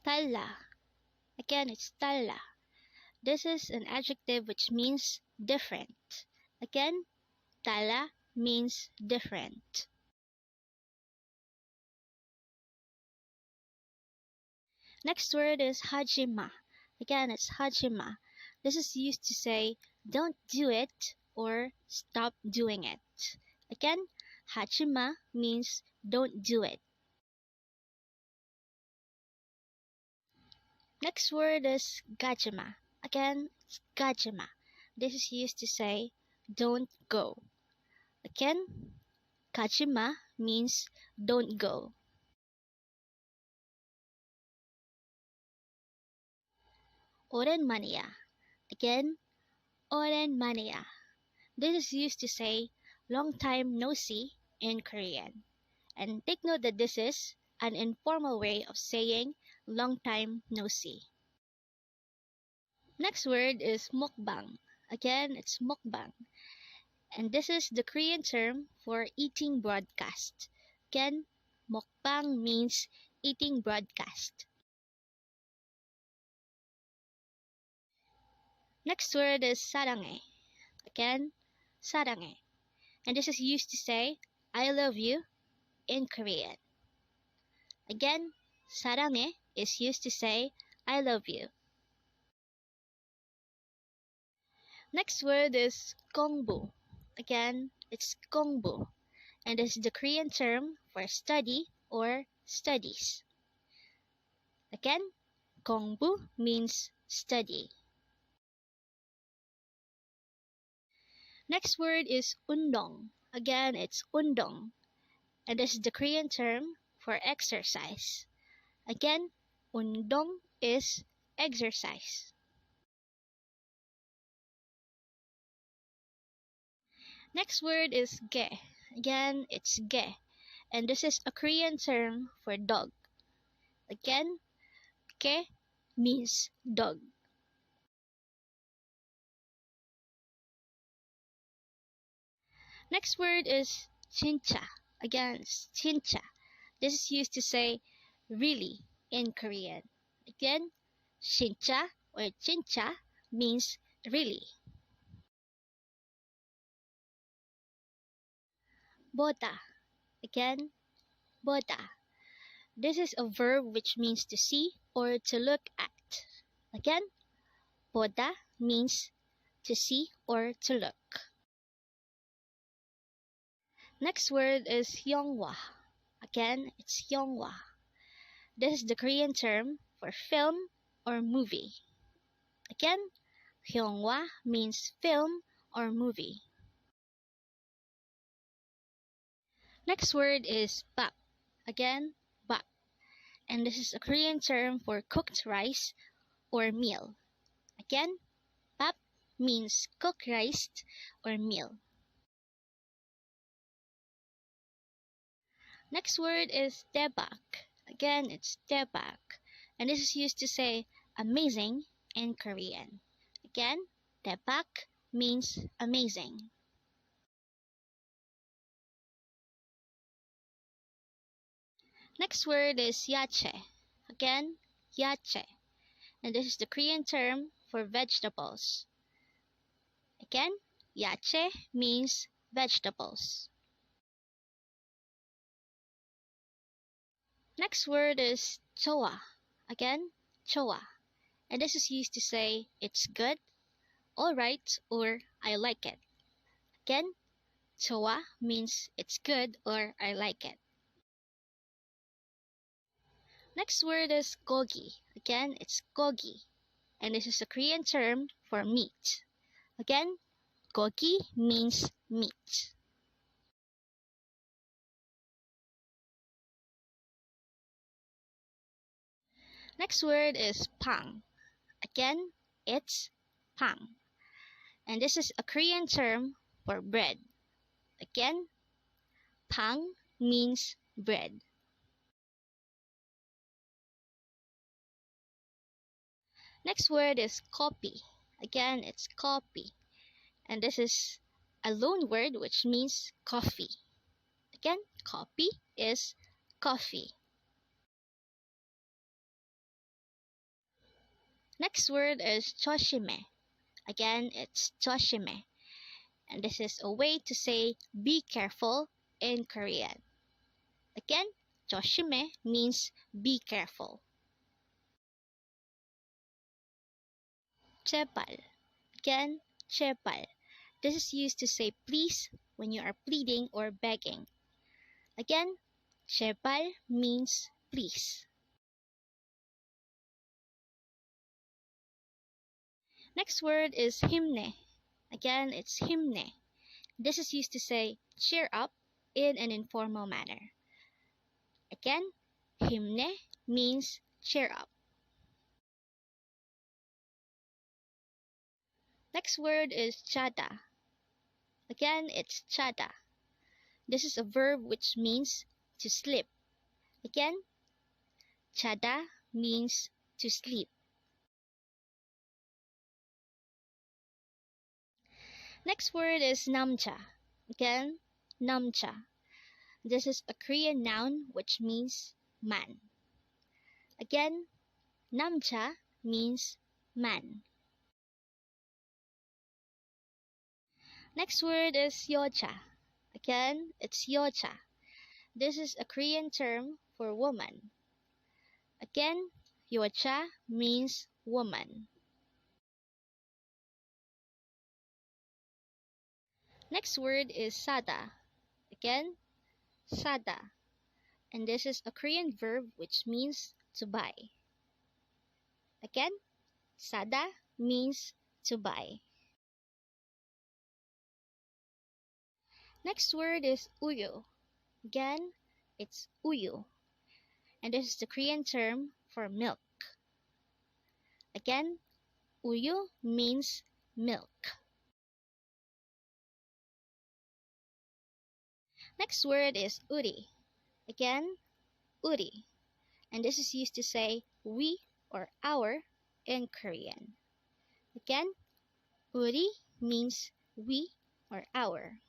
달라. Again, it's 달라. This is an adjective which means different. Again, 달라 means different. Next word is Hajima. Again, it's Hajima. This is used to say don't do it or stop doing it. Again, Hajima means don't do it. Next word is gajima. Again, it's gajima. This is used to say don't go. Again, gajima means don't go. 오랜만이야. Again, 오랜만이야. This is used to say long time no see in Korean. And take note that this is an informal way of saying long time no see. Next word is mukbang. Again, it's mukbang. And this is the Korean term for eating broadcast. Again, mukbang means eating broadcast. Next word is saranghae. Again, saranghae. And this is used to say I love you in Korean. Again, saranghae is used to say I love you. Next word is 공부. Again, it's 공부. And this is the Korean term for study or studies. Again, 공부 means study. Next word is 운동. Again, it's 운동. And this is the Korean term for exercise. Again, 운동 is exercise. Next word is 개. Again, it's 개. And this is a Korean term for dog. Again, 개 means dog. Next word is 진짜. Again, it's 진짜. This is used to say really in Korean. Again, 진짜 or 진짜 means really. 보다. Again, 보다. This is a verb which means to see or to look at. Again, 보다 means to see or to look. Next word is 영화. Again, it's 영화. This is the Korean term for film or movie. Again, 영화 means film or movie. Next word is 밥. Again, 밥. And this is a Korean term for cooked rice or meal. Again, 밥 means cooked rice or meal. Next word is 대박. Again, it's 대박. And this is used to say amazing in Korean. Again, 대박 means amazing. Next word is 야채. Again, 야채. And this is the Korean term for vegetables. Again, 야채 means vegetables. Next word is 좋아. Again, 좋아. And this is used to say it's good, alright, or I like it. Again, 좋아 means it's good or I like it. Next word is gogi. Again, it's gogi. And this is a Korean term for meat. Again, gogi means meat. Next word is pang. Again, it's pang. And this is a Korean term for bread. Again, pang means bread. Next word is coffee. Again, it's coffee. And this is a loan word which means coffee. Again, coffee is coffee. Next word is 조심해. Again, it's 조심해. And this is a way to say be careful in Korean. Again, 조심해 means be careful. 제발. Again, 제발. This is used to say please when you are pleading or begging. Again, 제발 means please. Next word is 힘내. Again, it's 힘내. This is used to say cheer up in an informal manner. Again, 힘내 means cheer up. Next word is 자다. Again, it's 자다. This is a verb which means to sleep. Again, 자다 means to sleep. Next word is 남자. Again, 남자. This is a Korean noun which means man. Again, 남자 means man. Next word is 여자. Again, it's 여자. This is a Korean term for woman. Again, 여자 means woman. Next word is 사다. Again, 사다. And this is a Korean verb which means to buy. Again, 사다 means to buy. Next word is 우유. Again, it's 우유. And this is the Korean term for milk. Again, 우유 means milk. Next word is 우리. Again, 우리. And this is used to say we or our in Korean. Again, 우리 means we or our.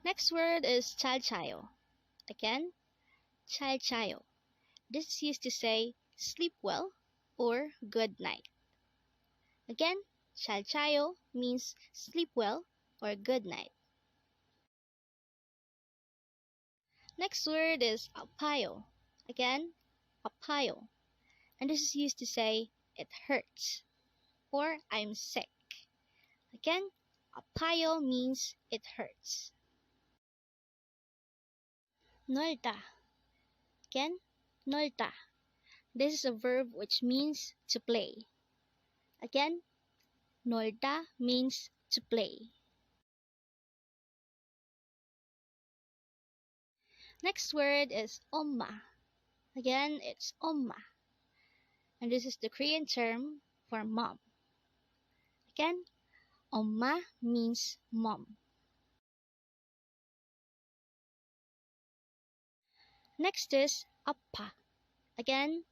Next word is 잘 자요. Again, 잘 자요. This is used to say sleep well or good night. Again, 잘 자요 means sleep well or good night. Next word is 아파요. Again, 아파요. And this is used to say it hurts or I'm sick. Again, 아파요 means it hurts. 놀다. Again, 놀다. This is a verb which means to play. Again, 놀다 means to play. Next word is 엄마. Again, it's 엄마. And this is the Korean term for mom. Again, 엄마 means mom. Next is 아파. Again,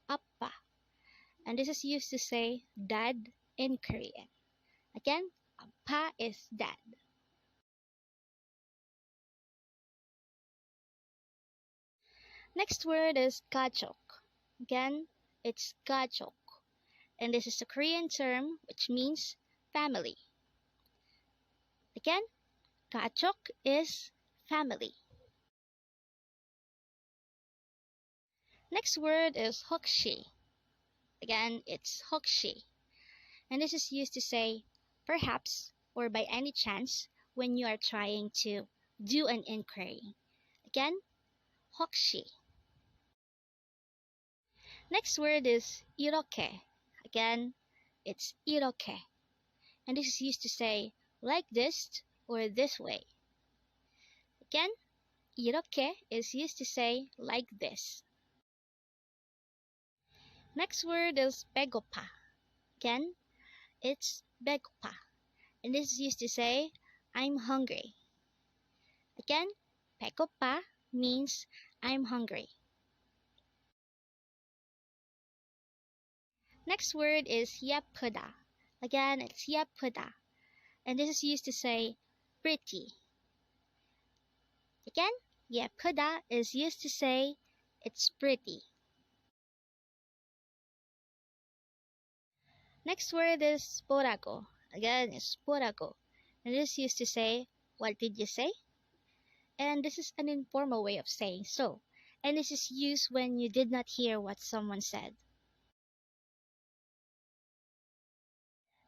아파. And this is used to say dad in Korean. Again, 아파 is dad. Next word is 가족. Again, it's 가족. And this is a Korean term which means family. Again, 가족 is family. Next word is 혹시. Again, it's 혹시. And this is used to say perhaps or by any chance when you are trying to do an inquiry. Again, 혹시. Next word is 이렇게. Again, it's 이렇게. And this is used to say like this or this way. Again, 이렇게 is used to say like this. Next word is 배고파. Again, it's 배고파. And this is used to say I'm hungry. Again, 배고파 means I'm hungry. Next word is 예쁘다. Again, it's 예쁘다. And this is used to say pretty. Again, 예쁘다 is used to say it's pretty. Next word is Mworago. Again, it's Mworago. And this used to say, what did you say? And this is an informal way of saying so. And this is used when you did not hear what someone said.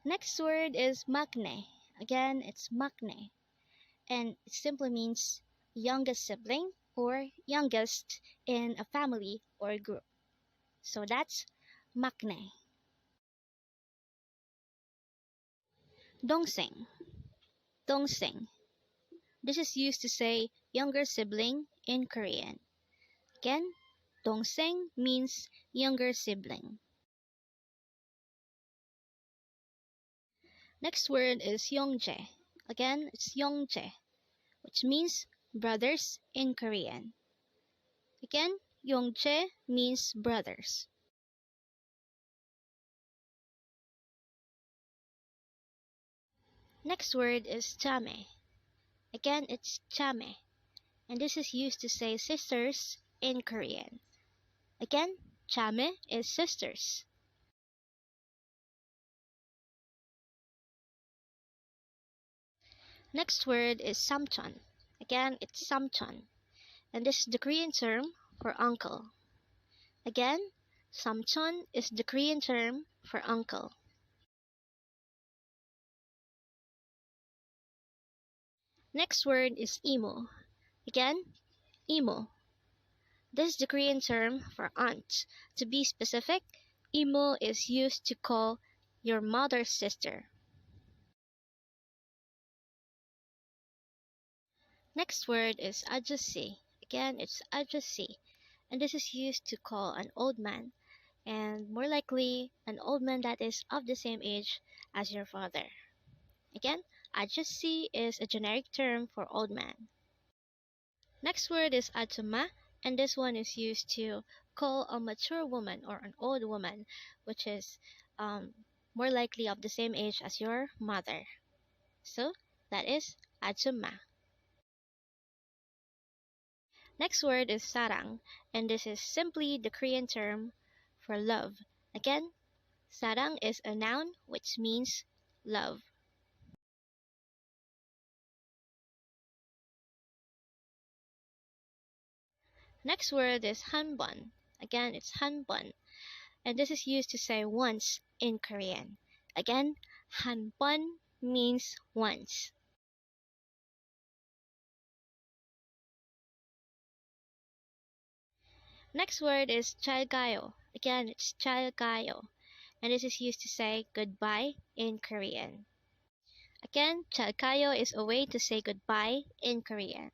Next word is maknae. Again, it's maknae. And it simply means youngest sibling or youngest in a family or group. So that's maknae. Dongsaeng. Dongsaeng. This is used to say younger sibling in Korean. Again, Dongsaeng means younger sibling. Next word is Yongjae. Again, it's Yongjae, which means brothers in Korean. Again, Yongjae means brothers. Next word is Chame. Again, it's Chame, and this is used to say sisters in Korean. Again, Chame is sisters. Next word is Samchon. Again, it's Samchon, and this is the Korean term for uncle. Again, Samchon is the Korean term for uncle. Next word is imo. Again, imo. This is the Korean term for aunt. To be specific, imo is used to call your mother's sister. Next word is Ahjussi. Again, it's Ahjussi, and this is used to call an old man, and more likely an old man that is of the same age as your father. Again, Ahjussi is a generic term for old man. Next word is Hajima, and this one is used to call a mature woman or an old woman, which is more likely of the same age as your mother. So that is Hajima. Next word is sarang, and this is simply the Korean term for love. Again, sarang is a noun which means love. Next word is hanbon. Again, it's hanbon, and this is used to say once in Korean. Again, hanbon means once. Next word is jalgayo. Again, it's jalgayo, and this is used to say goodbye in Korean. Again, jalgayo is a way to say goodbye in Korean.